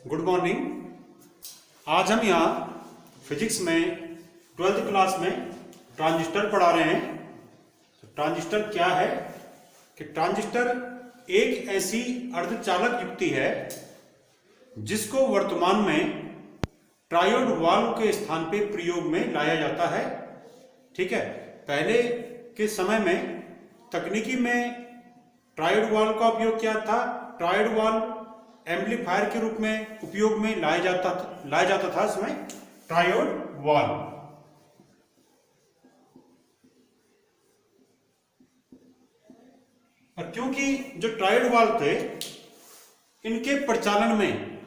Good morning. आज हम यहाँ फिजिक्स में 12th क्लास में ट्रांजिस्टर पढ़ा रहे हैं। तो ट्रांजिस्टर क्या है कि ट्रांजिस्टर एक ऐसी अर्धचालक युक्ति है जिसको वर्तमान में ट्रायोड वाल्व के स्थान पे प्रयोग में लाया जाता है। ठीक है, पहले के समय में तकनीकी में ट्रायोड वाल्व का उपयोग किया था। ट्रायोड वाल्व एम्पलीफायर के रूप में उपयोग में लाया जाता था इसमें ट्रायोड वाल्व। और क्योंकि जो ट्रायोड वाल्व थे इनके प्रचालन में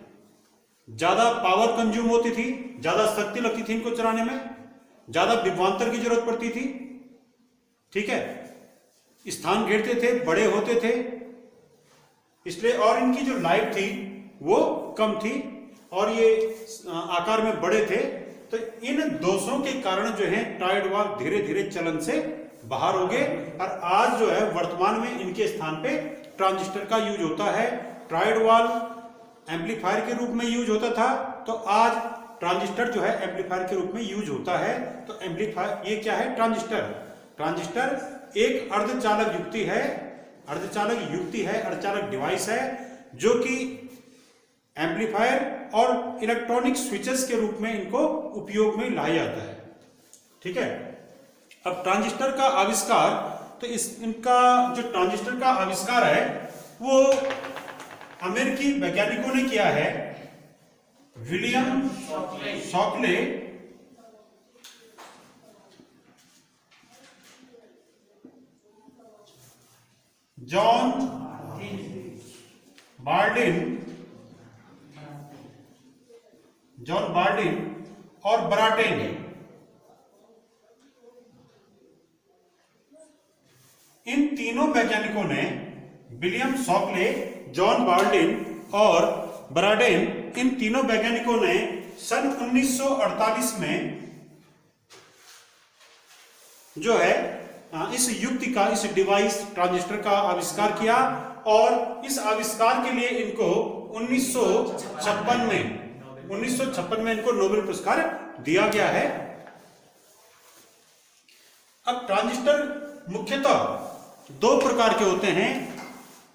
ज्यादा पावर कंज्यूम होती थी, ज्यादा शक्ति लगती थी इनको चलाने में, ज्यादा विभवांतर की जरूरत पड़ती थी। ठीक है, स्थान घेरते थे, बड़े होते थे, इसलिए और इनकी जो लाइफ थी वो कम थी और ये आकार में बड़े थे। तो इन दोषों के कारण जो है ट्रायोड वाल्व धीरे धीरे चलन से बाहर हो गए और आज जो है वर्तमान में इनके स्थान पे ट्रांजिस्टर का यूज होता है। ट्रायोड वाल्व एम्पलीफायर के रूप में यूज होता था, तो आज ट्रांजिस्टर जो है एम्पलीफायर के रूप में यूज होता है। तो एम्पलीफायर ये क्या है? ट्रांजिस्टर। ट्रांजिस्टर एक अर्धचालक युक्ति है, अर्धचालक डिवाइस है जो कि एम्पलीफायर और इलेक्ट्रॉनिक स्विचेस के रूप में इनको उपयोग में लाया जाता है। ठीक है, अब ट्रांजिस्टर का आविष्कार, तो इनका जो ट्रांजिस्टर का आविष्कार है वो अमेरिकी वैज्ञानिकों ने किया है। विलियम शॉकले, जॉन बार्डिन और ब्राटेन। इन तीनों वैज्ञानिकों ने, विलियम शॉकले, जॉन बार्डिन और ब्राडेन, इन तीनों वैज्ञानिकों ने सन 1948 में जो है इस युक्ति का, इस डिवाइस ट्रांजिस्टर का आविष्कार किया और इस आविष्कार के लिए इनको 1956 में इनको नोबेल पुरस्कार दिया गया है। अब ट्रांजिस्टर मुख्यतः दो प्रकार के होते हैं।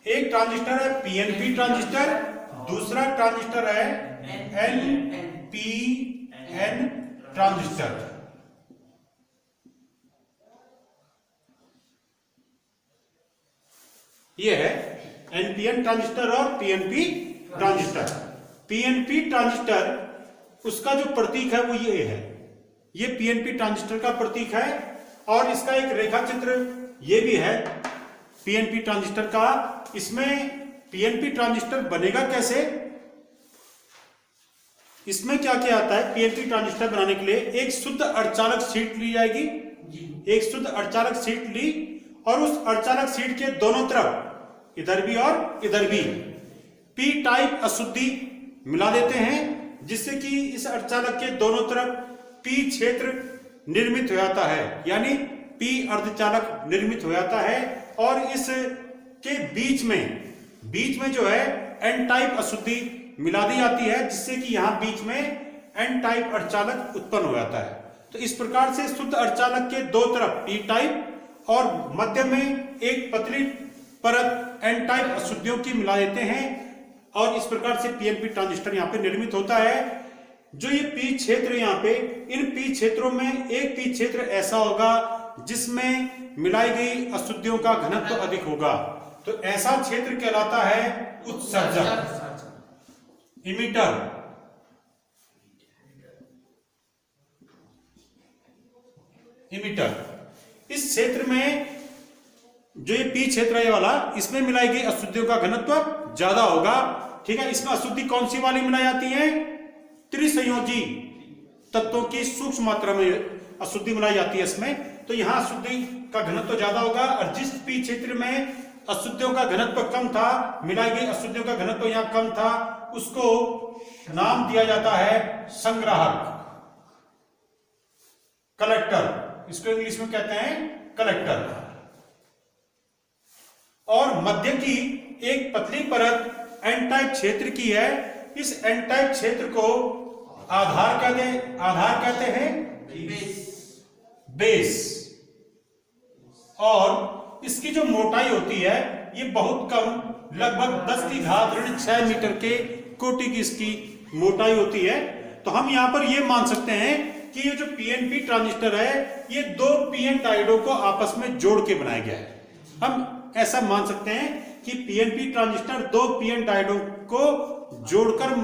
एक ट्रांजिस्टर है पीएनपी ट्रांजिस्टर, दूसरा ट्रांजिस्टर है एनपीएन ट्रांजिस्टर। ये है एनपीएन ट्रांजिस्टर और पीएनपी ट्रांजिस्टर। पीएनपी ट्रांजिस्टर उसका जो प्रतीक है वो ये है, ये पीएनपी ट्रांजिस्टर का प्रतीक है और इसका एक रेखा चित्र ये भी है पीएनपी ट्रांजिस्टर का। इसमें पीएनपी ट्रांजिस्टर बनेगा कैसे, इसमें क्या क्या आता है? पीएनपी ट्रांजिस्टर बनाने के लिए एक शुद्ध अर्धचालक शीट ली जाएगी, एक शुद्ध अर्धचालक शीट ली और उस अर्धचालक शीट के दोनों तरफ, इधर भी और इधर भी, पी टाइप अशुद्धि मिला देते हैं जिससे कि इस अर्धचालक के दोनों तरफ पी क्षेत्र निर्मित हो जाता है, यानी पी अर्धचालक निर्मित हो जाता है और इस के बीच में जो है एन टाइप अशुद्धि मिला दी जाती है जिससे कि यहां बीच में एन टाइप अर्धचालक उत्पन्न हो जाता है। तो इस प्रकार से शुद्ध अर्धचालक के दो तरफ पी टाइप और मध्य में एक पतली परत एन टाइप अशुद्धियों की मिला देते हैं और इस प्रकार से पीएनपी ट्रांजिस्टर यहाँ पे निर्मित होता है। जो ये पी क्षेत्र यहाँ पे, इन पी क्षेत्रों में एक पी क्षेत्र ऐसा होगा जिसमें मिलाई गई अशुद्धियों का घनत्व अधिक होगा, तो ऐसा क्षेत्र कहलाता है उत्सर्जक, इमिटर। इस क्षेत्र में जो ये पी क्षेत्र है वाला, इसमें मिलाई गई अशुद्धियों का घनत्व ज्यादा होगा। ठीक है, इसमें अशुद्धि कौन सी वाली मिलाई जाती है? त्रिसंयोजी तत्वों की सूक्ष्म मात्रा में अशुद्धि मिलाई जाती है इसमें, तो यहां अशुद्धि का घनत्व ज्यादा होगा। और जिस पी क्षेत्र में अशुद्धियों का घनत्व कम था, मिलाई गई अशुद्धियों का घनत्व यहां कम था, उसको नाम दिया जाता है संग्राहक, कलेक्टर। इसको इंग्लिश में कहते हैं कलेक्टर। और मध्य की एक पतली परत एन टाइप क्षेत्र की है इस एन टाइप क्षेत्र को आधार कहते हैं बेस, और इसकी जो मोटाई होती है ये बहुत कम, लगभग 10⁻⁶ मीटर के कोटि की इसकी मोटाई होती है। तो हम यहां पर ये मान सकते हैं कि ये जो पीएनपी ट्रांजिस्टर है ये दो पीएन डायोडों को आपस में जोड़ के बनाया गया है। हम ऐसा मान सकते हैं कि पीएनपी ट्रांजिस्टर दो पीएन डायोडों को जोड़कर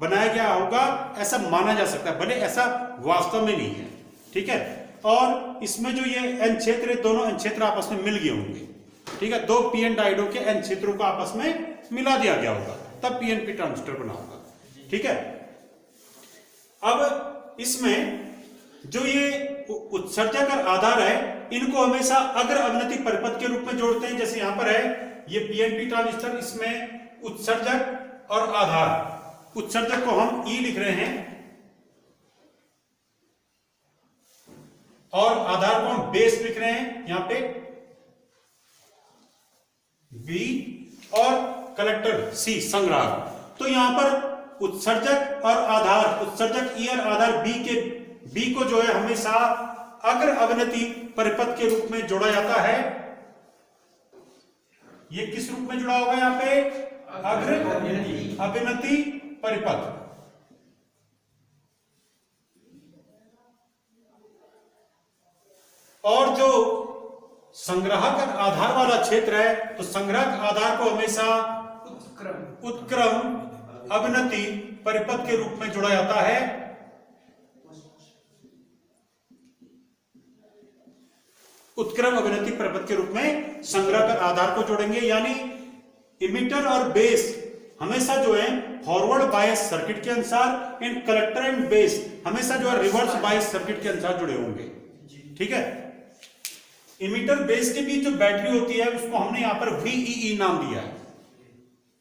बनाया गया होगा, ऐसा माना जा सकता है, भले ऐसा वास्तव में नहीं है। ठीक है, और इसमें जो ये एन क्षेत्र, दोनों एन क्षेत्र आपस में मिल गए होंगे। ठीक है, दो पीएन डायोडों के एन क्षेत्रों को आपस में मिला दिया गया होगा, तब पीएनपी ट्रांजिस्टर बना होगा। ठीक है, अब इसमें जो ये उत्सर्जक और आधार है इनको हमेशा अग्र अवनति परिपथ के रूप में जोड़ते हैं। जैसे यहां पर है ये पीएनपी ट्रांजिस्टर, इसमें उत्सर्जक और आधार, उत्सर्जक को हम ई लिख रहे हैं और आधार को हम बेस लिख रहे हैं यहां पे बी, और कलेक्टर सी संग्राहक। तो यहां पर उत्सर्जक और आधार, उत्सर्जक ई और आधार बी को जो है हमेशा अग्र अवनति परिपथ के रूप में जोड़ा जाता है। ये किस रूप में जुड़ा होगा यहां पे? अग्र अवनति परिपथ। और जो संग्राहक और आधार वाला क्षेत्र है तो संग्राहक आधार को हमेशा उत्क्रम अवनति परिपथ के रूप में जोड़ा जाता है। उत्क्रम अवनति परिपथ के रूप में संग्राहक और आधार को जोड़ेंगे, यानी इमिटर और बेस हमेशा जो है फॉरवर्ड बायस सर्किट के अनुसार, एंड कलेक्टर एंड बेस हमेशा जो है रिवर्स बायस सर्किट के अनुसार जुड़े होंगे। ठीक है, इमिटर बेस के बीच जो बैटरी होती है उसको हमने यहां पर VEE नाम दिया है।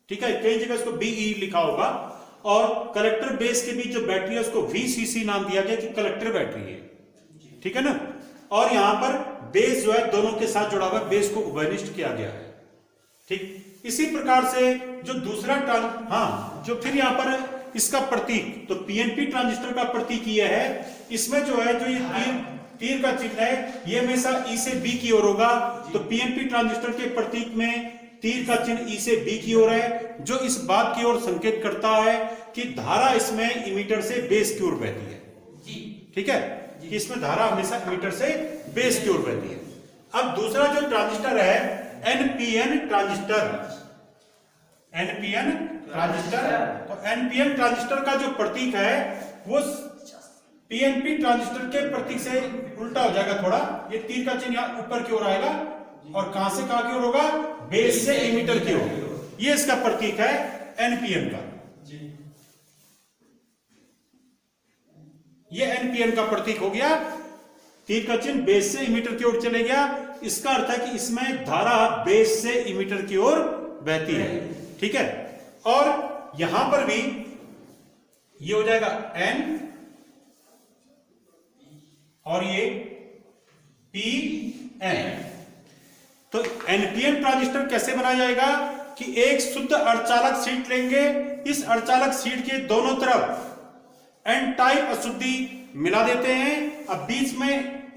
ठीक है, कई जगह इसको BE लिखा होगा, और कलेक्टर बेस के बीच जो बैटरी है उसको VCC नाम दिया गया कि कलेक्टर बैटरी है। ठीक है ना, और यहां पर बेस जो है दोनों के साथ जुड़ा हुआ, बेस को उभयनिष्ठ किया गया है। ठीक, इसी प्रकार से जो दूसरा जो फिर यहां पर इसका प्रतीक, तो पीएनपी ट्रांजिस्टर का प्रतीक ये है, इसमें जो है जो ये तीर का चिन्ह है ये हमेशा ई से बी की ओर होगा। तो पीएनपी ट्रांजिस्टर के प्रतीक में तीर का चिन्ह ई से बी की ओर है, जो इस बात की ओर संकेत करता है कि धारा इसमें इमीटर से बेस की ओर बहती है। ठीक है, कि इसमें धारा हमेशा इमीटर से बेस की ओर बहती है। अब दूसरा जो ट्रांजिस्टर है एनपीएन ट्रांजिस्टर, एनपीएन ट्रांजिस्टर, तो एनपीएन ट्रांजिस्टर का जो प्रतीक है वो पीएनपी ट्रांजिस्टर के प्रतीक से उल्टा हो जाएगा थोड़ा। ये तीर का चिन्ह यहां ऊपर की ओर आएगा, और कहां से कहां की ओर होगा? बेस से इमीटर की ओर। ये इसका प्रतीक है एनपीएन का। ये एनपीएन का प्रतीक हो गया, तीर का चिन्ह बेस से इमीटर की ओर चले गया। इसका अर्थ है कि इसमें धारा बेस से इमीटर की ओर बहती है। ठीक है, और यहां पर भी ये हो जाएगा एन, और ये पी एन। तो एनपीएन ट्रांजिस्टर कैसे बनाया जाएगा कि एक शुद्ध अर्धचालक शीट लेंगे, इस अर्धचालक शीट के दोनों तरफ एन टाइप अशुद्धि मिला देते हैं, अब बीच में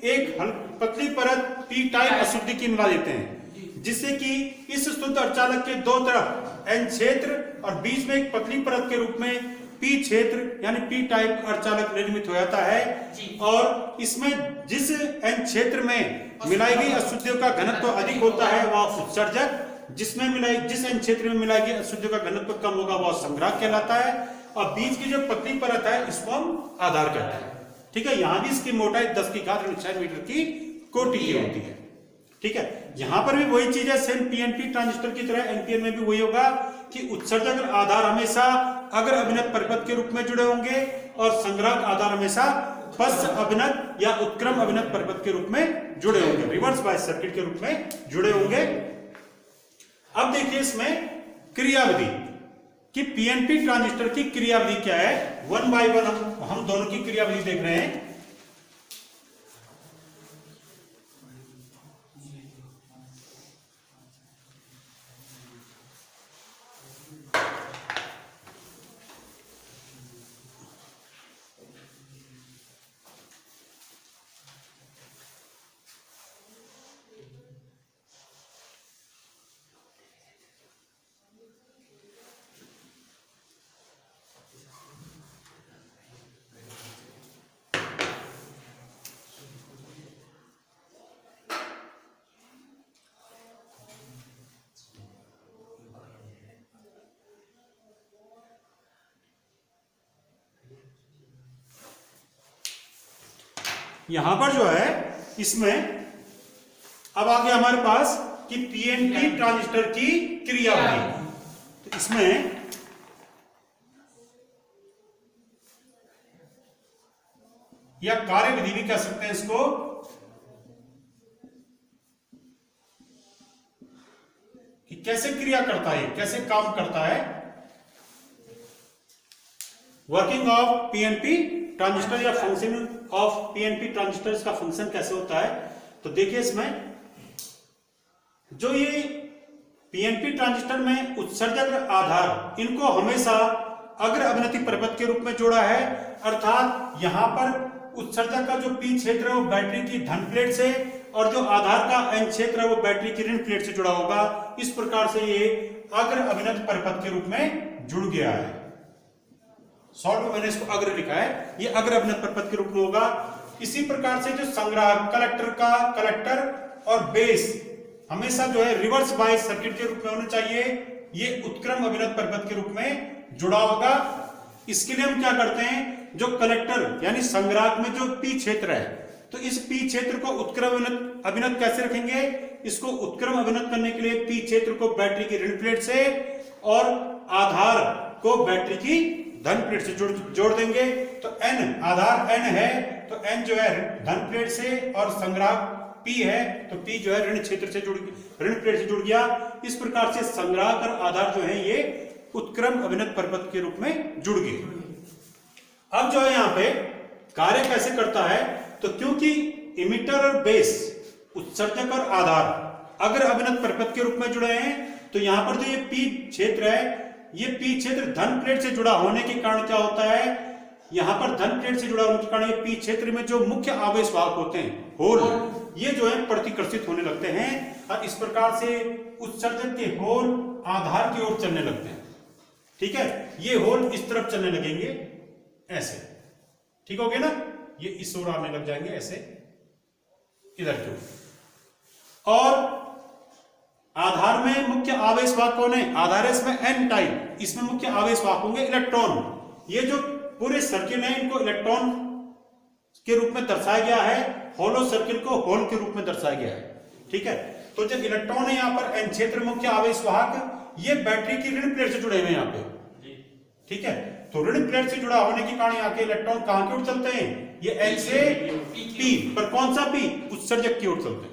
एक पतली परत पी टाइप अशुद्धि की मिला देते हैं, जिससे कि इस शुद्ध अर्धचालक के दो तरफ एन क्षेत्र और बीच में एक पतली परत के रूप में पी क्षेत्र यानी पी टाइप अर्धचालक निर्मित हो जाता है। और इसमें जिस एन क्षेत्र में मिलाई गई अशुद्धियों का घनत्व अधिक होता है वह उत्सर्जक, जिस एन क्षेत्र में मिलाई गई अशुद्धियों का घनत्व कम होगा वह संग्राहक कहलाता है, और बीच की जो पतली परत है इसको हम आधार कहते हैं। ठीक है, यहां भी इसकी मोटाई 10⁻⁶ मीटर की कोटि की होती है। ठीक है, यहां पर भी वही चीज है, सेम पीएनपी ट्रांजिस्टर की तरह एनपीएन में भी वही होगा कि उत्सर्जक और आधार हमेशा अग्र अभिनत परिपथ के रूप में जुड़े होंगे, और संग्राहक आधार हमेशा पश्च अभिनत या उत्क्रम अभिनत परिपथ के रूप में जुड़े होंगे, रिवर्स बायस सर्किट के रूप में जुड़े होंगे। अब देखिए इसमें क्रियाविधि कि पीएनपी ट्रांजिस्टर की क्रियाविधि क्या है। वन बाय वन हम दोनों की क्रियाविधि देख रहे हैं। यहां पर जो है इसमें अब आ गया हमारे पास कि पीएनपी ट्रांजिस्टर की क्रियाविधि। तो इसमें या कार्यविधि भी कह सकते हैं इसको, कि कैसे क्रिया करता है, कैसे काम करता है। वर्किंग ऑफ पीएनपी ट्रांजिस्टर या फंक्शन ऑफ पीएनपी ट्रांजिस्टर का फंक्शन कैसे होता है। तो देखिए इसमें जो ये पीएनपी ट्रांजिस्टर में उत्सर्जक और आधार, इनको हमेशा अग्र अवनति परपथ के रूप में जोड़ा है, अर्थात यहां पर उत्सर्जक का जो पी क्षेत्र है वो बैटरी की धन प्लेट से और जो आधार का एन क्षेत्र है वो बैटरी की ऋण प्लेट से जुड़ा होगा। इस प्रकार से ये अग्र अभिनत परपथ के रूप में जुड़ गया है। शॉर्ट में मैंने इसको अग्र लिखा है, ये अग्र अभिनत परपथ के रूप में होगा। इसी प्रकार से जो संग्राहक कलेक्टर का कलेक्टर और बेस हमेशा जो है रिवर्स बायस सर्किट के रूप में होना चाहिए, ये उत्क्रम अभिनत परपथ के रूप में जुड़ा होगा। इसके लिए हम क्या करते हैं, जो कलेक्टर यानी संग्राहक में जो पी क्षेत्र है, तो इस पी क्षेत्र को उत्क्रम अभिनत कैसे रखेंगे, इसको उत्क्रम अभिनत करने के लिए पी क्षेत्र को बैटरी की ऋण प्लेट से और आधार को बैटरी की धन प्लेट से जोड़ देंगे। तो एन आधार एन है तो एन जो है धन प्लेट से और संग्राहक पी है तो पी जो है ऋण क्षेत्र से ऋण प्लेट से जुड़ गया। इस प्रकार से संग्राहक और आधार जो है ये उत्क्रम अभिनत परपथ के रूप में जुड़ गए। अब जो है यहां पे कार्य कैसे करता है, तो क्योंकि इमिटर और बेस उत्सर्जक और आधार अगर अभिनत परपथ के रूप में जुड़े हैं, तो यहां पर जो ये पी क्षेत्र है, ये पी क्षेत्र धन प्लेट से जुड़ा होने के कारण क्या होता है, यहां पर धन प्लेट से जुड़ा होने के कारण ये पी क्षेत्र में जो मुख्य आवेश वाहक होते हैं होल, ये जो है प्रतिकर्षित होने लगते हैं और इस प्रकार से उत्सर्जक के होल आधार की ओर चलने लगते हैं। ठीक है, ये होल इस तरफ चलने लगेंगे ऐसे, ठीक हो गया ना, ये इस ओर आने लग जाएंगे ऐसे इधर की ओर। और आधार में मुख्य आवेश वाहक कौन है, आधार है इसमें एन टाइप, इसमें मुख्य आवेश वाहक होंगे इलेक्ट्रॉन। ये जो पूरे सर्किल है इनको इलेक्ट्रॉन के रूप में दर्शाया गया है, होलो सर्किल को होल के रूप में दर्शाया गया है। ठीक है, तो जब इलेक्ट्रॉन है यहां पर एन क्षेत्र मुख्य आवेश वाहक, ये बैटरी की ऋण प्लेट से जुड़े हुए हैं यहां पे। ठीक है, तो ऋण प्लेट से जुड़ा होने के कारण यहाँ के इलेक्ट्रॉन कहां की ओर चलते हैं, ये एन से पी पर, कौन सा पी, उत्सर्जक की ओर चलते हैं।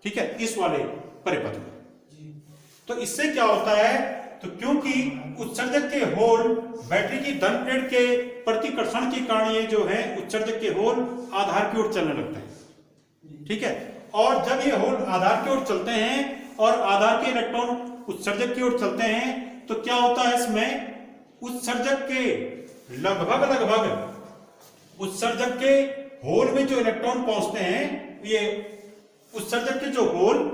ठीक है, इस वाले परिपथ में। तो इससे क्या होता है, तो क्योंकि उत्सर्जक के होल बैटरी की धन प्लेट के प्रतिकर्षण के कारण ये जो है उत्सर्जक के होल आधार की ओर चलने लगते हैं। ठीक है, और जब ये होल आधार की ओर चलते हैं और आधार के इलेक्ट्रॉन उत्सर्जक की ओर चलते हैं, तो क्या होता है इसमें, उत्सर्जक के लगभग उत्सर्जक के होल में जो इलेक्ट्रॉन पहुंचते हैं, ये उत्सर्जक के जो होल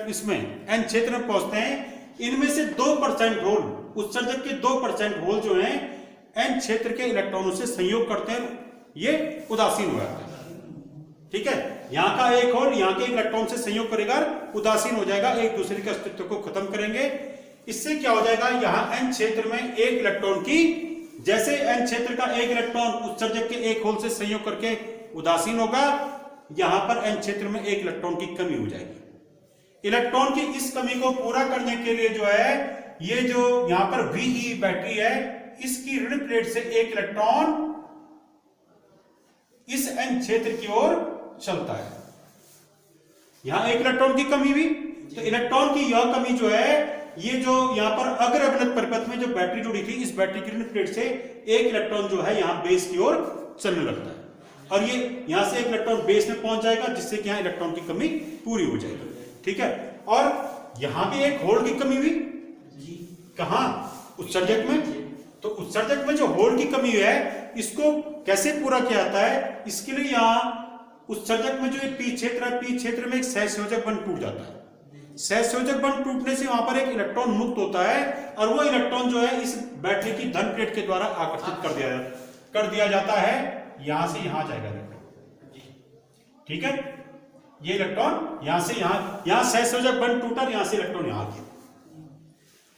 इसमें एन क्षेत्र में पहुंचते हैं, इनमें से 2% होल, उत्सर्जक के 2% होल जो हैं एन क्षेत्र के इलेक्ट्रॉनों से संयोग करते हैं, ये उदासीन हो जाता है। ठीक है, यहां का एक होल यहां के इलेक्ट्रॉन से संयोग करेगा, उदासीन हो जाएगा, एक दूसरे के अस्तित्व को खत्म करेंगे। इससे क्या हो जाएगा, यहां एन क्षेत्र में एक इलेक्ट्रॉन की, जैसे एन क्षेत्र का एक इलेक्ट्रॉन उत्सर्जक के एक होल से संयोग करके उदासीन होगा, यहां पर एन क्षेत्र में एक इलेक्ट्रॉन की कमी हो जाएगी। इलेक्ट्रॉन की इस कमी को पूरा करने के लिए जो है, ये जो यहां पर VE बैटरी है, इसकी ऋण प्लेट से एक इलेक्ट्रॉन इस एन क्षेत्र की ओर चलता है। यहां एक इलेक्ट्रॉन की कमी हुई, तो इलेक्ट्रॉन की यह कमी जो है, ये जो यहां पर अग्र अभिनत परपथ में जो बैटरी जुड़ी थी, इस बैटरी की ऋण प्लेट से एक इलेक्ट्रॉन जो है यहां बेस की ओर चलने लगता है, और ये यहां से एक इलेक्ट्रॉन बेस में पहुंच जाएगा, जिससे कि यहां इलेक्ट्रॉन की कमी पूरी हो जाएगी। ठीक है, और यहां भी एक होल की कमी हुई, कहां, उत्सर्जक में। तो उत्सर्जक में जो होल की कमी है, इसको कैसे पूरा किया जाता है, इसके लिए यहां उत्सर्जक में जो पी क्षेत्र है, पी क्षेत्र में एक सहसंयोजक बंध टूट जाता है। सहसंयोजक बंध टूटने से वहां पर एक इलेक्ट्रॉन मुक्त होता है, और वो इलेक्ट्रॉन जो है इस बैटरी की धन प्लेट के द्वारा आकर्षित कर दिया जाता है, यहां से यहां जाएगा इलेक्ट्रॉन। ठीक है, ये इलेक्ट्रॉन यहां से यहां सहसंयोजक बंध टूटा, यहां से इलेक्ट्रॉन यहां गया,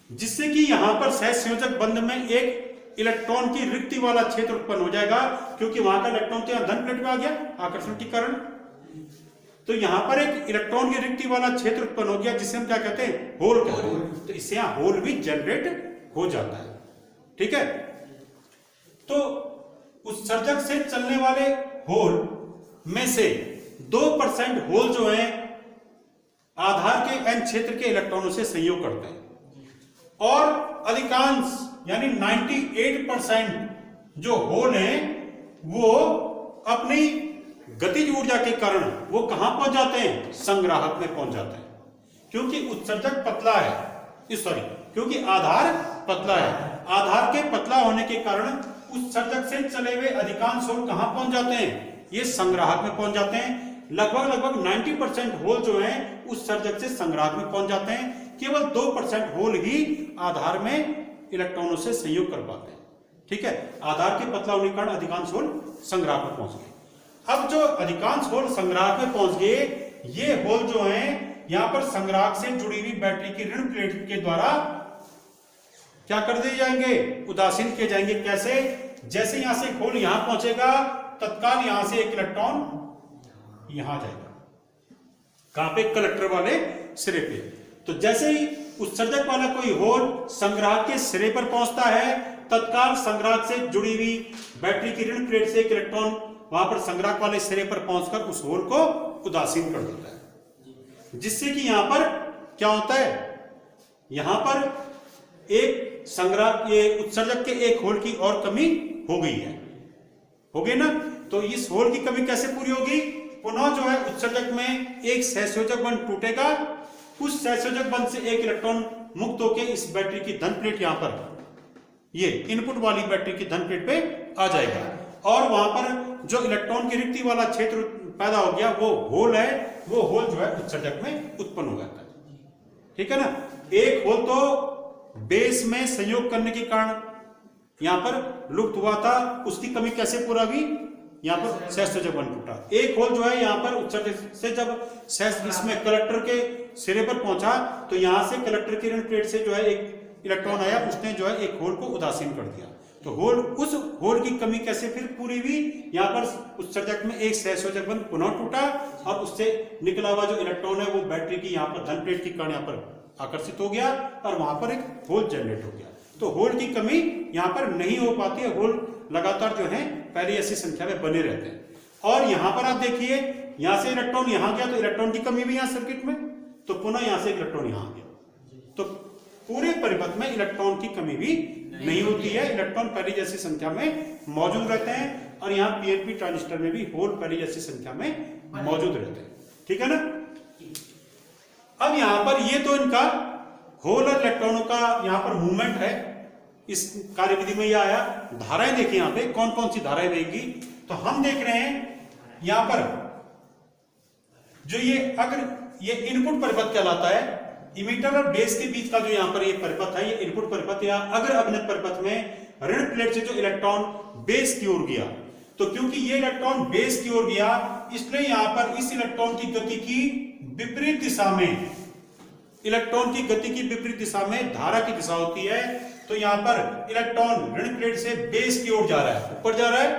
जिससे कि यहां पर सहसंयोजक बंध में एक इलेक्ट्रॉन की रिक्ति वाला क्षेत्र उत्पन्न हो जाएगा, क्योंकि वहां का इलेक्ट्रॉन तो यहां धन प्लेट में आ गया आकर्षण के कारण। तो यहां पर एक इलेक्ट्रॉन की रिक्ति वाला क्षेत्र उत्पन्न हो गया, जिसे हम क्या कहते हैं, होल कहते हैं। तो इससे यहां होल भी जनरेट हो जाता है। ठीक है, तो उत्सर्जक से चलने वाले होल में से 2% होल जो है आधार के n क्षेत्र के इलेक्ट्रॉनों से संयोग करते हैं, और अधिकांश यानी 98% जो होल हैं वो अपनी गतिज ऊर्जा के कारण वो कहां पहुंच जाते हैं, संग्राहक में पहुंच जाते हैं। क्योंकि उत्सर्जक पतला है, क्योंकि आधार पतला है, आधार के पतला होने के कारण उत्सर्जक से चले हुए अधिकांश होल कहां पहुंच जाते हैं, ये संग्राहक में पहुंच जाते हैं। लगभग 90% होल जो हैं उत्सर्जक से संग्राहक में पहुंच जाते हैं। केवल 2% होल ही आधार में इलेक्ट्रॉनों से संयोग कर पाते हैं। ठीक है, आधार के पतला होने के कारण अधिकांश होल संग्राहक में पहुंच गए। अब जो अधिकांश होल संग्राहक में पहुंच गए, ये होल जो हैं यहां पर संग्राहक से जुड़ी हुई बैटरी की ऋण प्लेट के द्वारा क्या कर दिए जाएंगे, उदासीन किए जाएंगे। कैसे, जैसे यहां से होल यहां पहुंचेगा, तत्काल यहां से एक इलेक्ट्रॉन यहां जाएगा, कहां पे, कलेक्टर वाले सिरे पे। तो जैसे ही उत्सर्जक वाला कोई होल संग्राहक के सिरे पर पहुंचता है, तत्काल संग्राहक से जुड़ी हुई बैटरी की ऋण प्लेट से एक इलेक्ट्रॉन वहां पर संग्राहक वाले सिरे पर पहुंचकर उस होल को उदासीन कर देता है। जिससे कि यहां पर क्या होता है, यहां पर एक संग्राहक, ये उत्सर्जक के एक होल की और कमी हो गई है, हो गई ना। तो इस होल की कमी कैसे पूरी होगी, पुनः जो है उत्सर्जक में एक सहसंयोजक बंध टूटेगा, उस सहसंयोजक बंध से एक इलेक्ट्रॉन मुक्त होकर इस बैटरी की धन प्लेट, यहां पर ये इनपुट वाली बैटरी की धन प्लेट पे आ जाएगा, और वहां पर जो इलेक्ट्रॉन की रिक्ति वाला क्षेत्र पैदा हो गया, वो होल है, वो होल जो है उत्सर्जक में उत्पन्न हो जाता है। ठीक है ना, एक होल तो बेस में संयोग करने के कारण यहां पर लुप्त हुआ था, उसकी कमी कैसे पूरा हुई, यहां पर सहसंयोजक बंध टूटा। एक होल जो है यहां पर उत्सर्जक से जब इसमें कलेक्टर के सिरे पर पहुंचा, तो यहां से कलेक्टर की ऋण प्लेट से जो है एक इलेक्ट्रॉन आया, उसने जो है एक होल को उदासीन कर दिया। तो होल, उस होल की कमी कैसे फिर पूरी हुई, यहाँ पर उत्सर्जक में एक सहसंयोजक बंध पुनः टूटा, और उससे निकला हुआ जो इलेक्ट्रॉन है वो बैटरी की यहाँ पर धन प्लेट के कारण यहाँ पर आकर्षित हो गया, और वहां पर एक होल जनरेट हो गया। तो होल की कमी यहाँ पर नहीं हो पाती है, होल लगातार जो है पहले ऐसी संख्या में बने रहते हैं। और यहाँ पर आप देखिए, यहाँ से इलेक्ट्रॉन यहाँ गया तो इलेक्ट्रॉन की कमी भी यहाँ सर्किट में, तो पुनः यहाँ से इलेक्ट्रॉन यहाँ गया, तो पूरे परिपथ में इलेक्ट्रॉन की कमी भी नहीं होती है। इलेक्ट्रॉन पहले जैसी संख्या में मौजूद रहते हैं, और यहाँ पीएनपी ट्रांजिस्टर में भी होल पहले जैसी संख्या में मौजूद रहते हैं। ठीक है ना। अब यहाँ पर ये तो इनका होल और इलेक्ट्रॉनों का यहाँ पर मूवमेंट है, इस कार्यविधि में यह आया। धाराएं देखिए यहाँ पे कौन कौन सी धाराएं रहेंगी, तो हम देख रहे हैं यहाँ पर जो ये, अगर ये इनपुट परिपथ कहलाता है, इमीटर और बेस के बीच का जो यहाँ पर ये परिपथ है, ये इनपुट परिपथ, या अगर अभिनत परिपथ में ऋण प्लेट से जो इलेक्ट्रॉन बेस की ओर गया, तो क्योंकि ये इलेक्ट्रॉन बेस की ओर गया, इसलिए यहाँ पर इस इलेक्ट्रॉन की गति की विपरीत दिशा में, इलेक्ट्रॉन की गति की विपरीत दिशा में धारा की दिशा होती है। तो यहाँ पर इलेक्ट्रॉन ऋण प्लेट से बेस की ओर जा रहा है, ऊपर जा रहा है,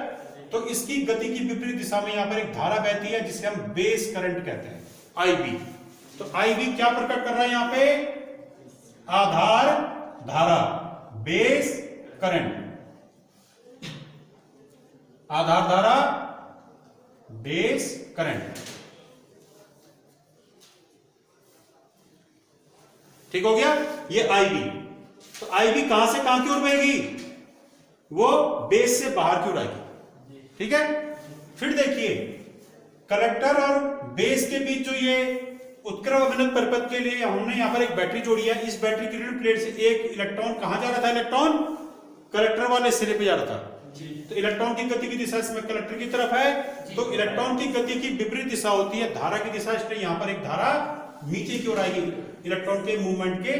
तो इसकी गति की विपरीत दिशा में यहाँ पर एक धारा बहती है, जिसे हम बेस करंट कहते हैं, आईबी। तो आईबी क्या प्रकट कर रहा है यहाँ पे, आधार धारा, बेस करंट, आधार धारा, बेस करंट। ठीक हो गया, ये आईबी। तो आईबी कहां से कहां की ओर बहेगी, वो बेस से बाहर की ओर आएगी। ठीक है, फिर देखिए कलेक्टर और बेस के बीच जो ये उत्क्रम अभिनत परिपथ के लिए हमने यहां पर एक बैटरी जोड़ी है। इस बैटरी की ऋण प्लेट से एक इलेक्ट्रॉन कहां जा रहा था, इलेक्ट्रॉन कलेक्टर वाले सिरे पे जा रहा था। तो इलेक्ट्रॉन की गति की दिशा इसमें कलेक्टर की तरफ है, तो इलेक्ट्रॉन की गति की विपरीत दिशा होती है धारा की दिशा, इसलिए यहां पर एक धारा नीचे की ओर आएगी, इलेक्ट्रॉन के मूवमेंट के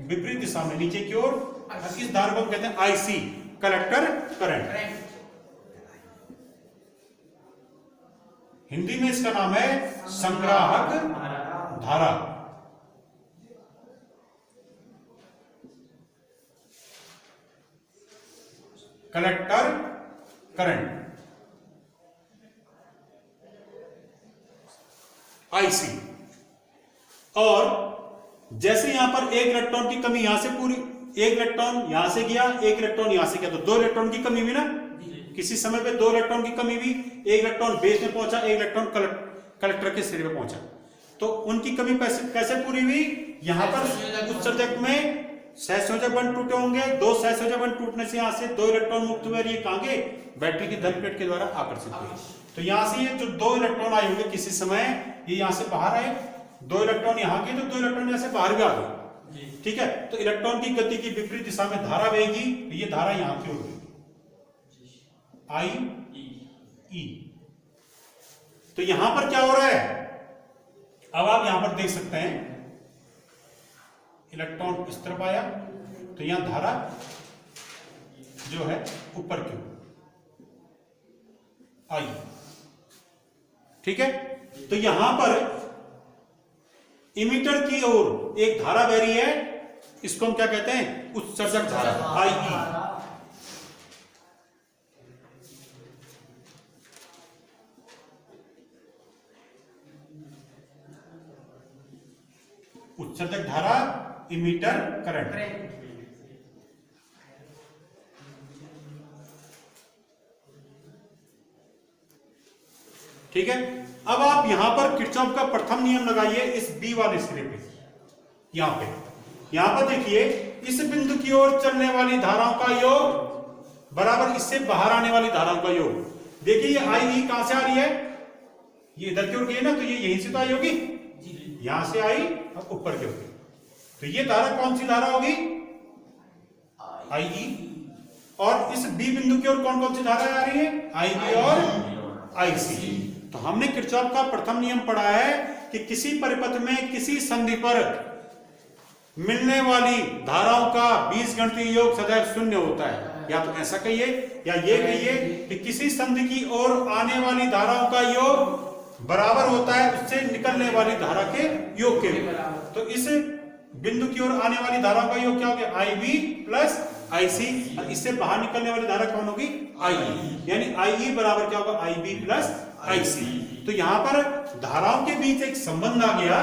विपरीत दिशा में नीचे की ओर। इस धारा को हम कहते हैं आईसी, कलेक्टर करंट। हिंदी में इसका नाम है संग्राहक धारा। Collector current IC. और जैसे यहां पर एक इलेक्ट्रॉन की कमी यहां से पूरी, एक इलेक्ट्रॉन यहां से गया, एक इलेक्ट्रॉन यहां से गया, तो दो इलेक्ट्रॉन की कमी हुई ना, किसी समय पे दो इलेक्ट्रॉन की कमी हुई, एक इलेक्ट्रॉन बेस में पहुंचा, एक इलेक्ट्रॉन कलेक्टर के सिरे पे पहुंचा, तो उनकी कमी कैसे पूरी हुई? यहां पर उत्सर्जक में सहसंयोजक बंध टूटे होंगे, दो सहसंयोजक बंध टूटने से यहां से दो इलेक्ट्रॉन मुक्त हुए, ये कहां गए? बैटरी की धन प्लेट के द्वारा आकर्षित हुए। तो यहां से ये जो दो इलेक्ट्रॉन आए होंगे किसी समय, ये यहां से बाहर आए, दो इलेक्ट्रॉन यहां गए, तो दो इलेक्ट्रॉन यहां से बाहर भी आ गए, ठीक है। तो इलेक्ट्रॉन की गति की विपरीत दिशा में धारा बहेगी, तो ये धारा यहां की होगी आई ई। तो यहां पर क्या हो रहा है? अब आप यहां पर देख सकते हैं, इलेक्ट्रॉन इस तरफ आया, तो यहां धारा जो है ऊपर की आई, ठीक है। तो यहां पर इमीटर की ओर एक धारा बह रही है, इसको हम क्या कहते हैं? उत्सर्जक धारा आई ई। उत्सर्जक धारा, इमीटर करंट। ठीक है। अब आप यहां पर किरचॉफ का प्रथम नियम लगाइए इस बी वाले सिरे पे, यहां पर देखिए, इस बिंदु की ओर चलने वाली धाराओं का योग बराबर इससे बाहर आने वाली धाराओं का योग। देखिए ये आई ई कहां से आ रही है? ये इधर की ओर गई ना, तो ये यहीं से तो आई होगी, यहां से आई और ऊपर की होगी, तो ये धारा कौन सी धारा होगी? आई ई। और इस बी बिंदु की ओर कौन कौन सी धारा आ रही है? आई बी और आई सी। तो हमने किरचॉफ का प्रथम नियम पढ़ा है कि किसी परिपथ में किसी संधि पर मिलने वाली धाराओं का बीजगणितीय योग सदैव शून्य होता है। या तो ऐसा कहिए या ये कहिए कि किसी संधि की ओर आने वाली धाराओं का योग बराबर होता है उससे निकलने वाली धारा के योग के। तो इस बिंदु की ओर आने वाली धाराओं का योग क्या हो गया? आई बी प्लस आई सी। इससे बाहर निकलने वाली धारा कौन होगी? आई ई। यानी आई ई बराबर क्या होगा? आई बी प्लस आई सी। तो यहां पर धाराओं के बीच एक संबंध आ गया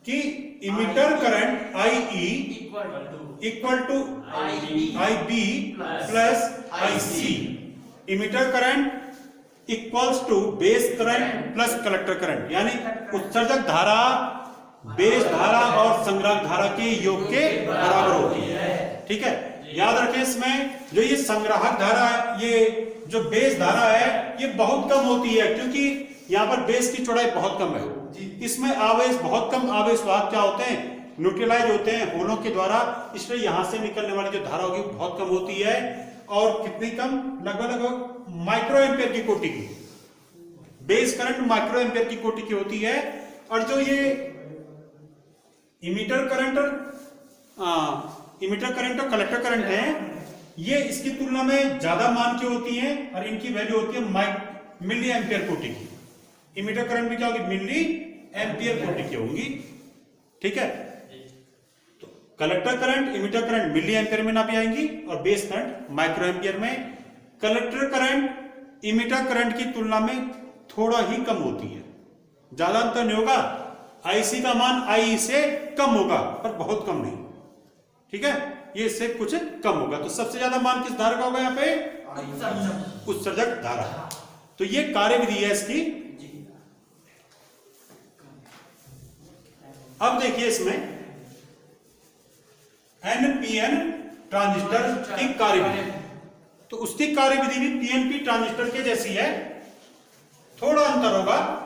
कि emitter current I E equal to I B plus I C. Emitter current equals to base current plus collector current, यानी उत्सर्जक धारा बेस धारा और संग्राहक धारा के योग के बराबर होती है। ठीक है, याद रखें इसमें जो ये संग्राहक धारा है, ये जो बेस धारा है, ये बहुत कम होती है क्योंकि यहाँ पर बेस की चौड़ाई बहुत कम है। इसमें आवेश बहुत कम, आवेश वाहक क्या होते हैं? न्यूट्रलाइज होते हैं होलों के द्वारा, इसलिए यहां से निकलने वाली जो धारा होगी बहुत कम होती है। और कितनी कम? लगभग माइक्रो एम्पियर की कोटि की। बेस करंट माइक्रो एम्पियर की कोटि की होती है। और जो ये इमीटर करंट और कलेक्टर करंट है, ये इसकी तुलना में ज्यादा मान की होती हैं और इनकी वैल्यू होती है मिली एम्पियर कोटि की। इमीटर करंट भी क्या होगी? मिली एम्पियर कोटि की होंगी। ठीक है, तो collector current, emitter current milli ampere में नापी जाएंगी और बेस करंट माइक्रो एम्पियर में। कलेक्टर करंट इमीटर करंट की तुलना में थोड़ा ही कम होती है, ज्यादा अंतर नहीं होगा। आईसी का मान आई से कम होगा पर बहुत कम नहीं। ठीक है, ये इससे कुछ कम होगा। तो सबसे ज्यादा मान किस धारा का होगा यहाँ पे? उत्सर्जक धारा। तो ये कार्य विधि है इसकी। अब देखिए इसमें एनपीएन ट्रांजिस्टर की कार्य विधि, तो उसकी कार्य विधि भी पीएनपी ट्रांजिस्टर के जैसी है, थोड़ा अंतर होगा।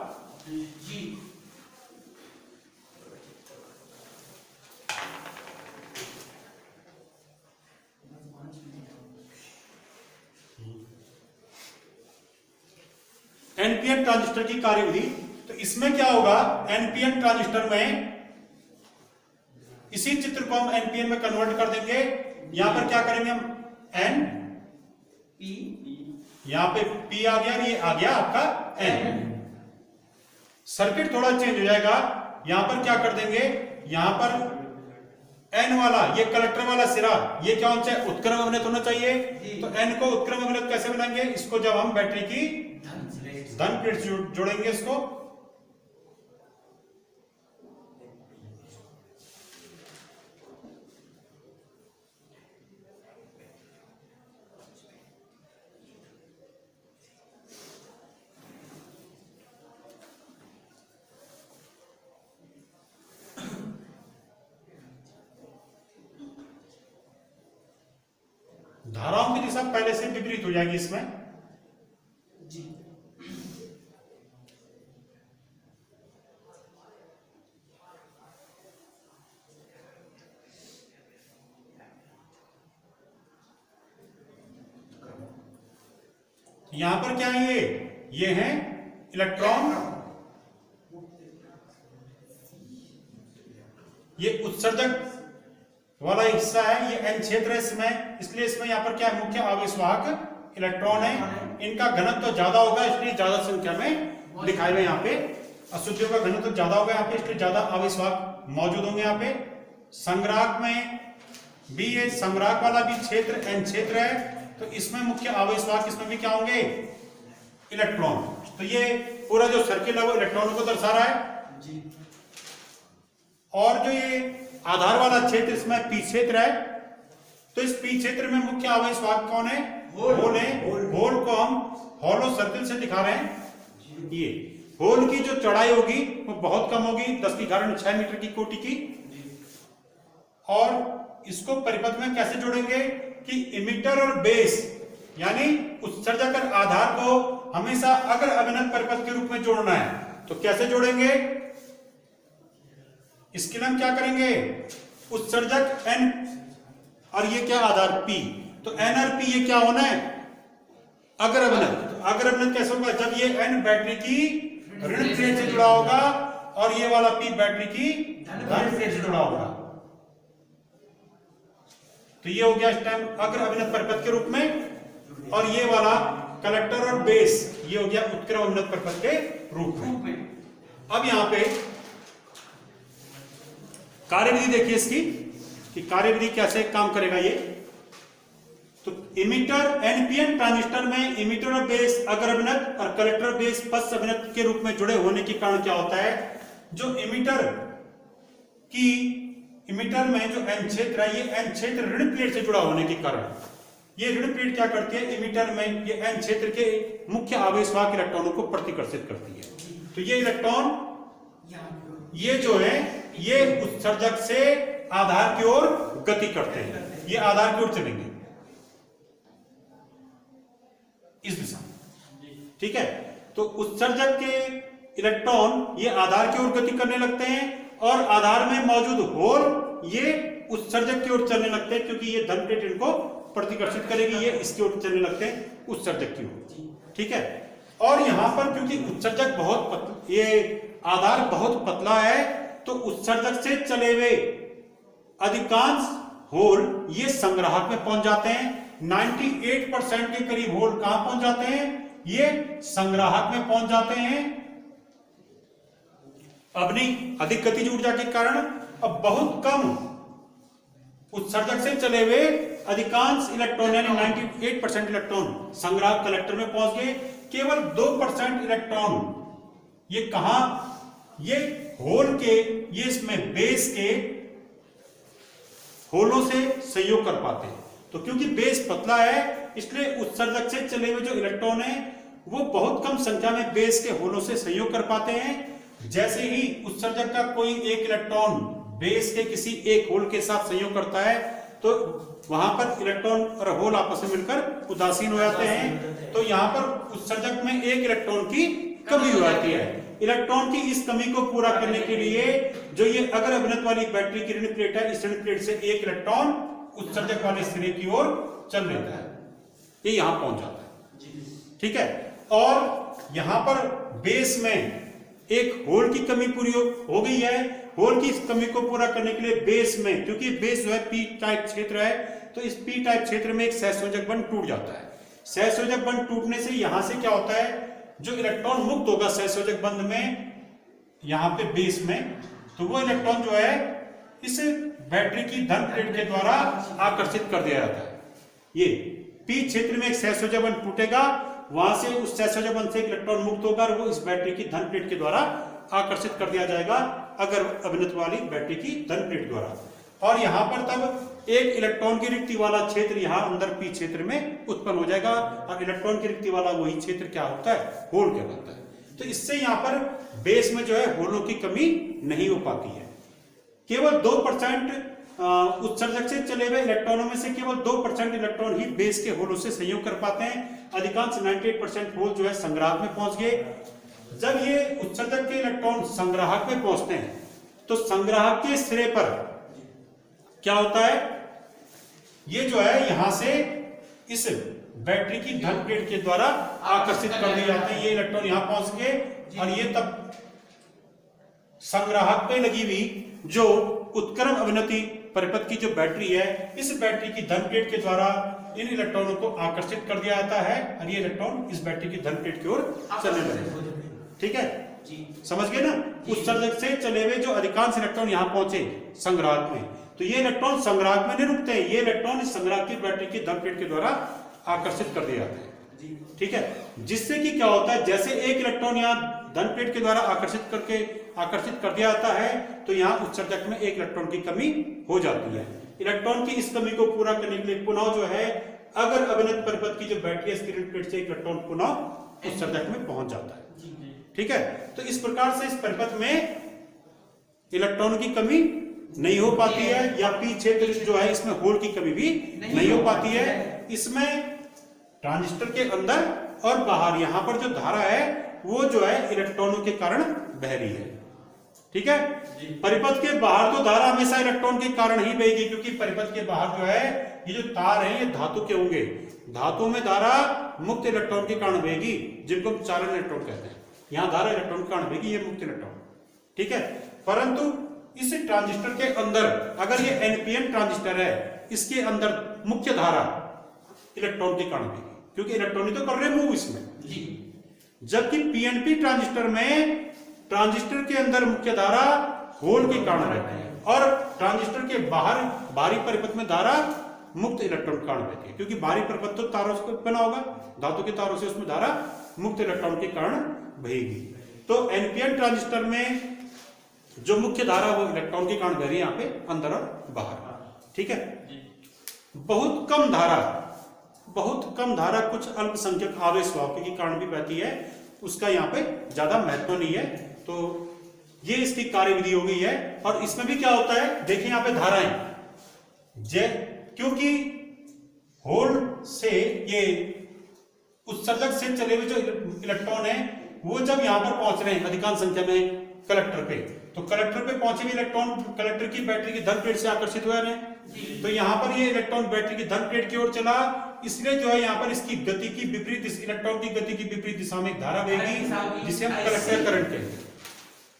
एनपीएन ट्रांजिस्टर की कार्यविधि, तो इसमें क्या होगा? एनपीएन ट्रांजिस्टर में इसी चित्र को हम एनपीएन में कन्वर्ट कर देंगे। यहां पर क्या करेंगे हम? एन पी, यहां पे पी आ गया, ये आ गया आपका एन। सर्किट थोड़ा चेंज हो जाएगा। यहां पर क्या कर देंगे? यहां पर एन वाला ये कलेक्टर वाला सिरा ये क्या होना चाहिए, उत्क्रम अभिनत होना चाहिए। तो एन को उत्क्रम अभिनत कैसे बनाएंगे, इसको जब हम बैटरी की धन प्लेट से जोड़ेंगे इसको, धाराओं की दिशा पहले से विपरीत हो जाएगी इसमें। जी यहां पर क्या है, ये है इलेक्ट्रॉन, ये उत्सर्जक वाला हिस्सा है, ये एन क्षेत्र है इसमें, इसलिए इसमें यहां पर क्या है, मुख्य आवेशवाहक इलेक्ट्रॉन है। इनका घनत्व तो ज्यादा होगा इसलिए ज्यादा संख्या में दिखाए हुए यहाँ पे, अशुद्धियों का घनत्व तो ज्यादा होगा यहाँ पे इसलिए ज्यादा आवेशवाहक मौजूद होंगे यहाँ पे। संग्राहक में भी ये संग्राहक वाला भी क्षेत्र एन क्षेत्र है, तो इसमें मुख्य आवेशवाहक इसमें भी क्या होंगे, इलेक्ट्रॉन। तो ये पूरा जो सर्किल है वो इलेक्ट्रॉनों को दर्शा रहा है जी। और जो ये आधार वाला क्षेत्र इसमें पी क्षेत्र है, तो इस पी क्षेत्र में मुख्य आवेशवाहक कौन है, होल है। होल को हम हॉलो सर्किल से दिखा रहे हैं। ये होल की जो चौड़ाई होगी वो बहुत कम होगी, 10⁻⁶ मीटर की कोटि की। और इसको परिपथ में कैसे जोड़ेंगे कि इमिटर और बेस यानी उत्सर्जक और आधार को हमेशा अग्र अभिनत परिपथ के रूप में जोड़ना है। तो कैसे जोड़ेंगे, इसके लिए हम क्या करेंगे, उत्सर्जक एन और ये क्या आधार पी, तो एन और पी ये क्या होना है, अग्र अभिनत। तो अग्र अभिनत कैसे होगा, जब ये एन बैटरी की ऋण प्लेट से जुड़ा होगा और ये वाला पी बैटरी की धन प्लेट से जुड़ा होगा। तो ये हो गया इस टाइम अग्र अभिनत परिपथ के रूप में, और ये वाला कलेक्टर और बेस ये हो गया उत्क्रम अभिनत परिपथ के रूप में। अब यहां पे कार्यविधि देखिए इसकी कि कार्यविधि कैसे काम करेगा ये। तो इमिटर एनपीएन ट्रांजिस्टर में इमिटर और बेस अग्र अभिनत और कलेक्टर और बेस पश्च अभिनत के रूप में जुड़े होने के कारण क्या होता है, जो इमिटर में जो एन क्षेत्र है, ये एन क्षेत्र ऋण प्लेट से जुड़ा होने के कारण ये ऋण प्लेट क्या करती है, इमिटर में ये एन क्षेत्र के मुख्य आवेशवाहक इलेक्ट्रॉनों को प्रतिकर्षित करती है। तो ये इलेक्ट्रॉन ये जो है ये उत्सर्जक से आधार की ओर गति करते हैं, ये आधार की ओर चलेंगे इस दिशा में, ठीक है। तो उत्सर्जक के इलेक्ट्रॉन ये आधार की ओर गति करने लगते हैं और आधार में मौजूद होल ये उत्सर्जक की ओर चलने लगते हैं, क्योंकि ये धन प्लेट इनको प्रतिकर्षित करेगी, ये इसकी ओर चलने लगते हैं उत्सर्जक की ओर, ठीक है। और यहां पर क्योंकि उत्सर्जक बहुत ये आधार बहुत पतला है, तो उत्सर्जक से चले हुए अधिकांश होल ये संग्राहक में पहुंच जाते हैं। 98% के करीब होल कहां पहुंच जाते हैं, ये संग्राहक में पहुंच जाते हैं। अपनी अधिक गतिज ऊर्जा के कारण अब बहुत कम उत्सर्जक से चले हुए अधिकांश इलेक्ट्रॉन यानी 98% इलेक्ट्रॉन संग्राहक कलेक्टर में पहुंच गए। केवल 2% इलेक्ट्रॉन ये कहां, ये होल के ये इसमें बेस के होलों से सहयोग कर पाते हैं। तो क्योंकि बेस पतला है इसलिए उत्सर्जक से चले हुए जो इलेक्ट्रॉन है वो बहुत कम संख्या में बेस के होलों से सहयोग कर पाते हैं। जैसे ही उत्सर्जक का कोई एक इलेक्ट्रॉन बेस के किसी एक होल के साथ संयोग करता है तो वहां पर इलेक्ट्रॉन और होल आपस में मिलकर उदासीन हो जाते हैं। तो यहां पर उत्सर्जक में एक इलेक्ट्रॉन की कमी हो जाती है। इलेक्ट्रॉन की इस कमी को पूरा करने के लिए जो ये अग्र अभिनत वाली बैटरी की ऋण प्लेट है, इस ऋण प्लेट से एक इलेक्ट्रॉन उत्सर्जक वाले सिरे की ओर चल लेता है, ये यहां पहुंच जाता है, ठीक है। और यहां पर बेस में एक होल की कमी पूरी हो गई है। होल की इस कमी को पूरा करने के लिए बेस में, क्योंकि बेस जो है पी टाइप क्षेत्र है, तो इस पी टाइप क्षेत्र में एक सहसंयोजक बंध टूट जाता है। सहसंयोजक बंध टूटने से यहां से क्या होता है, जो इलेक्ट्रॉन मुक्त होगा सहसंयोजक बंध में यहां पे बेस में, तो वो इलेक्ट्रॉन जो है इस बैटरी की धन प्लेट के द्वारा आकर्षित कर दिया जाता है। ये पी क्षेत्र में एक सहसंयोजक बंध टूटेगा, वहां से उस सहसंयोजक बंध से एक इलेक्ट्रॉन मुक्त होकर वो इस बैटरी की धन प्लेट के द्वारा आकर्षित कर दिया जाएगा अगर अभिनत वाली बैटरी की धन प्लेट द्वारा। और यहाँ पर तब एक इलेक्ट्रॉन की रिक्ति वाला क्षेत्र यहाँ अंदर पी क्षेत्र में उत्पन्न हो जाएगा, और इलेक्ट्रॉन की रिक्ति वाला वही क्षेत्र क्या होता है, होल कहलाता है। तो इससे यहाँ पर बेस में जो है होलों की कमी नहीं हो पाती है। केवल 2% उत्सर्जक से चले हुए इलेक्ट्रॉनों में से केवल 2% इलेक्ट्रॉन ही बेस के होलों से संयोग कर पाते हैं। अधिकांश 98% होल जो है संग्राहक में पहुंच गए। जब ये उत्सर्जक के इलेक्ट्रॉन संग्राहक में पहुंचते हैं तो संग्राहक के सिरे पर क्या होता है, ये जो है यहां से इस बैटरी की धन प्लेट के द्वारा आकर्षित कर दिए जाते हैं। ये इलेक्ट्रॉन यहां पहुंच गए और ये तब संग्राहक पे लगी हुई जो उत्क्रम अवनति परिपथ की जो बैटरी है, इस बैटरी की धन प्लेट के द्वारा इन इलेक्ट्रॉनों को आकर्षित कर दिया जाता है और ये इलेक्ट्रॉन इस बैटरी की धन प्लेट की ओर चलने लगे। ठीक है, समझ गए ना। उत्सर्जक से चले हुए जो अधिकांश इलेक्ट्रॉन यहां पहुंचे संग्राहक में, तो ये इलेक्ट्रॉन संग्राहक में नहीं रुकते हैं, ये इलेक्ट्रॉन इस संग्राहक की बैटरी की धन प्लेट के द्वारा आकर्षित कर दिए जाते हैं। ठीक है, जिससे कि क्या होता है, जैसे एक इलेक्ट्रॉन यहाँ धन प्लेट के द्वारा आकर्षित कर दिया जाता है तो यहाँ उत्सर्जक में एक इलेक्ट्रॉन की कमी हो जाती है। इलेक्ट्रॉन की इस कमी को पूरा करने के लिए पुनः जो है अगर अभिनत परिपथ की जो बैटरी है इसकी प्लेट से एक इलेक्ट्रॉन पुनः उत्सर्जक में पहुंच जाता है। ठीक है, तो इस प्रकार से इस परिपथ में इलेक्ट्रॉन की कमी नहीं हो पाती है, या पी क्षेत्र जो है इसमें होल की कमी भी नहीं हो पाती है। इसमें ट्रांजिस्टर के अंदर और बाहर यहाँ पर जो धारा है वो जो है इलेक्ट्रॉनों के कारण बह रही है। ठीक है, परिपथ के बाहर तो धारा हमेशा इलेक्ट्रॉन के कारण ही बहेगी, क्योंकि परिपथ के बाहर जो है ये जो तार है ये धातु के होंगे। धातु में धारा मुक्त इलेक्ट्रॉन के कारण बहेगी, जिनको हम चालन इलेक्ट्रॉन कहते हैं। यहाँ धारा इलेक्ट्रॉन के कारण बहेगी, ये मुक्त इलेक्ट्रॉन। ठीक है, परंतु इस ट्रांजिस्टर के अंदर अगर ये एनपीएन ट्रांजिस्टर है, इसके अंदर मुख्य धारा इलेक्ट्रॉन के कारण बहेगी, क्योंकि इलेक्ट्रॉन ही तो कर रहे मूव इसमें। जबकि पीएनपी ट्रांजिस्टर में ट्रांजिस्टर के अंदर मुख्य धारा होल के कारण रहती है, और ट्रांजिस्टर के बाहर बाहरी परिपथ में धारा मुक्त इलेक्ट्रॉन के कारण बहती है, क्योंकि बाहरी परिपथ तो तारों से बना होगा, धातु के तारों से, उसमें धारा मुक्त इलेक्ट्रॉन के कारण बहेगी। तो एनपीएन ट्रांजिस्टर में जो मुख्य धारा वो इलेक्ट्रॉन के कारण बह रही है यहाँ पे अंदर और बाहर। ठीक है, बहुत कम धारा कुछ अल्पसंख्यक आवेश वाहकों के कारण भी बहती है, उसका यहाँ पे ज्यादा महत्व नहीं है। तो ये इसकी कार्यविधि हो गई है। और इसमें भी क्या होता है, देखिए यहाँ पे धाराएं, क्योंकि होल से ये उत्सर्जक से चले हुए जो इलेक्ट्रॉन है वो जब यहाँ पर पहुंच रहे हैं अधिकांश संख्या में कलेक्टर पे, तो कलेक्टर पे पहुंचे हुए इलेक्ट्रॉन कलेक्टर की बैटरी की धन प्लेट से आकर्षित हुए हैं। तो यहाँ पर ये इलेक्ट्रॉन बैटरी की धन प्लेट की ओर चला, इसलिए जो है यहाँ पर इसकी गति की विपरीत, इलेक्ट्रॉन की गति की विपरीत दिशा में एक धारा बहेगी जिसे हम कलेक्टर करंट कहते हैं।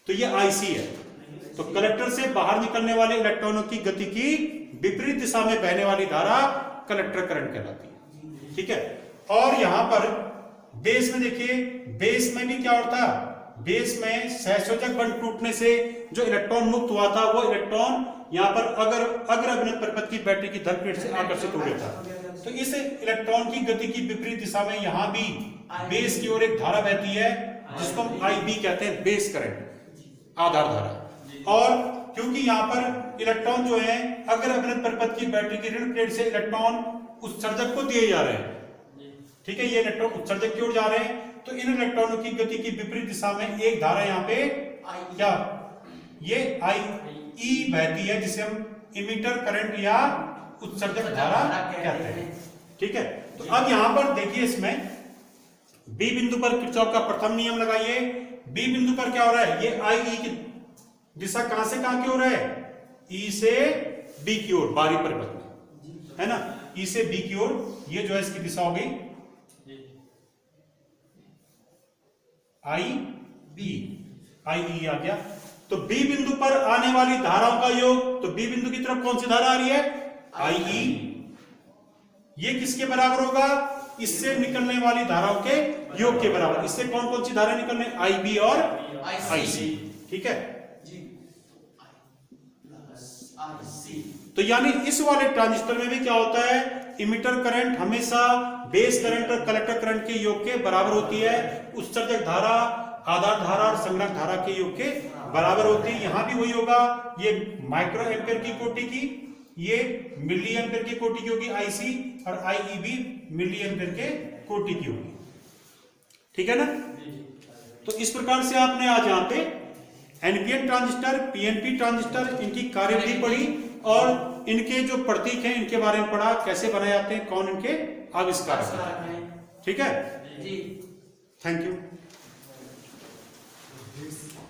तो ये आईसी है। तो कलेक्टर से बाहर निकलने वाले इलेक्ट्रॉनों की गति की विपरीत दिशा में बहने वाली धारा कलेक्टर करंट कहलाती है। ठीक है, और यहां पर बेस में देखिए, बेस में भी क्या होता है, बेस में सहसंयोजक बंध टूटने से जो इलेक्ट्रॉन मुक्त हुआ था वो इलेक्ट्रॉन यहाँ पर अगर अभिनत परिपथ की बैटरी की धन प्लेट से आकर्षित हो गया था। तो इस इलेक्ट्रॉन की गति की विपरीत दिशा में यहाँ भी बेस की ओर एक धारा बहती है जिसको हम आईबी कहते हैं, बेस करंट, आधार धारा। और क्योंकि यहाँ पर इलेक्ट्रॉन जो है अगर अभिनत परिपथ की बैटरी की ऋण प्लेट से इलेक्ट्रॉन उत्सर्जक को दिए जा रहे हैं, ठीक है, ये इलेक्ट्रॉन उत्सर्जक की ओर जा रहे हैं, तो इन इलेक्ट्रॉनों की गति की विपरीत दिशा में एक धारा यहाँ पे क्या, ये आई ई बहती है, जिसे हम इमिटर करंट या उत्सर्जक धारा कहते हैं। ठीक है, तो अब यहां पर देखिए, इसमें बी बिंदु पर किरचॉफ का प्रथम नियम लगाइए। बी बिंदु पर क्या हो रहा है, ये आई ई की दिशा कहां से कहां की ओर है, ई से बी की ओर, बाहरी परिपथ में, है ना, ई से बी की ओर, ये जो है इसकी दिशा हो गई आई बी, आई ई आ गया। तो बी बिंदु पर आने वाली धाराओं का योग, तो बी बिंदु की तरफ कौन सी धारा आ रही है, आई ई, ये किसके बराबर होगा, इससे निकलने वाली धाराओं के योग के बराबर। इससे कौन कौन सी धारा निकलने, आई बी और आई सी। ठीक है, तो यानी इस वाले ट्रांजिस्टर में भी क्या होता है, इमिटर करंट हमेशा बेस करंट और कलेक्टर करंट के योग के बराबर होती है, उत्सर्जक धारा, आधार धारा और संग्रह धारा के योग के बराबर होती है। यहां भी वही होगा, ये माइक्रो एम्पियर की कोटि की, ये मिली एम्पियर की कोटि की होगी आईसी, और आईई भी मिली एम्पियर के कोटि की होगी। ठीक है ना। तो इस प्रकार से आपने आज यहाँ पे एनपीएन ट्रांजिस्टर, पीएनपी ट्रांजिस्टर, इनकी कार्यविधि पढ़ी और इनके जो प्रतीक हैं इनके बारे में पढ़ा, कैसे बनाए जाते हैं, कौन इनके आविष्कारक हैं। ठीक है, जी। Thank you.